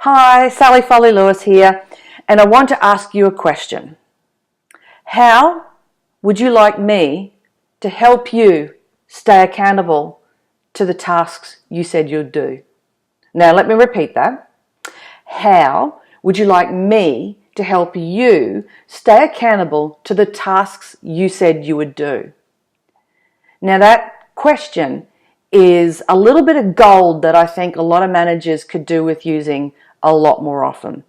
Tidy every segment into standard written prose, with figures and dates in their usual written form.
Hi, Sally Foley-Lewis here, and I want to ask you a question. How would you like me to help you stay accountable to the tasks you said you'd do? Now, let me repeat that. How would you like me to help you stay accountable to the tasks you said you would do? Now, that question is a little bit of gold that I think a lot of managers could do with using a lot more often.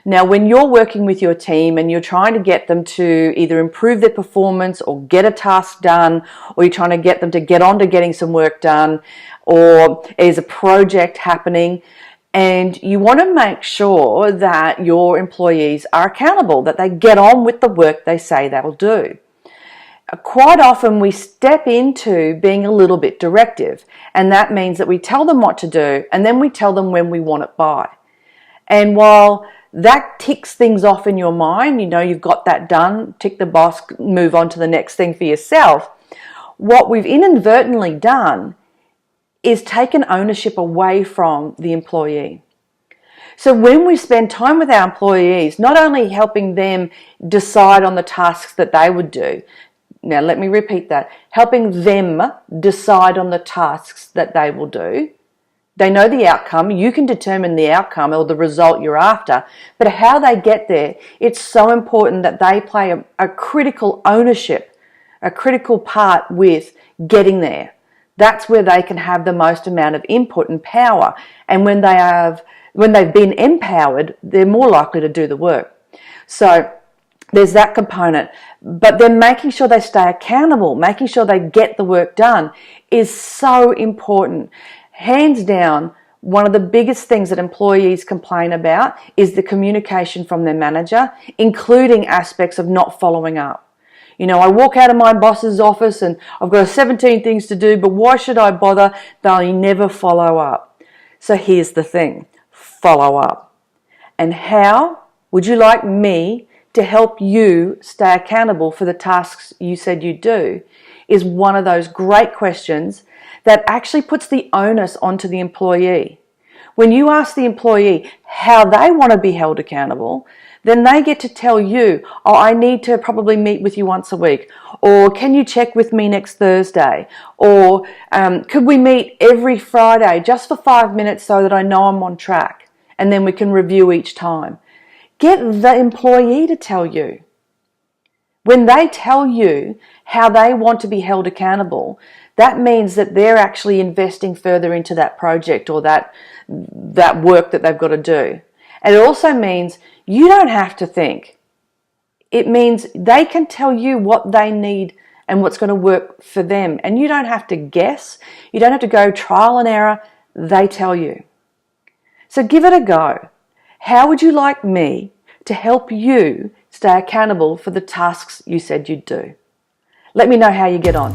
Now, when you're working with your team and you're trying to get them to either improve their performance or get a task done, or you're trying to get them to get on to getting some work done, or there's a project happening, and you want to make sure that your employees are accountable, that they get on with the work they say they'll do. Quite often we step into being a little bit directive, and that means that we tell them what to do and then we tell them when we want it by. And while that ticks things off in your mind, you know you've got that done, tick the box, move on to the next thing for yourself, what we've inadvertently done is taken ownership away from the employee. So when we spend time with our employees, not only helping them decide on the tasks that they would do, now let me repeat that, helping them decide on the tasks that they will do. They know the outcome, you can determine the outcome or the result you're after, but how they get there, it's so important that they play a critical ownership, a critical part with getting there. That's where they can have the most amount of input and power, and when they've been empowered, they're more likely to do the work. So there's that component, but then making sure they stay accountable, making sure they get the work done is so important. Hands down, one of the biggest things that employees complain about is the communication from their manager, including aspects of not following up. You know, I walk out of my boss's office and I've got 17 things to do, but why should I bother? They never follow up. So here's the thing, follow up. And how would you like me to help you stay accountable for the tasks you said you'd do is one of those great questions that actually puts the onus onto the employee. When you ask the employee how they want to be held accountable, then they get to tell you, oh, I need to probably meet with you once a week, or can you check with me next Thursday, or could we meet every Friday just for 5 minutes so that I know I'm on track, and then we can review each time. Get the employee to tell you. When they tell you how they want to be held accountable, that means that they're actually investing further into that project or that work that they've got to do. And it also means you don't have to think. It means they can tell you what they need and what's going to work for them. And you don't have to guess. You don't have to go trial and error. They tell you. So give it a go. How would you like me to help you stay accountable for the tasks you said you'd do? Let me know how you get on.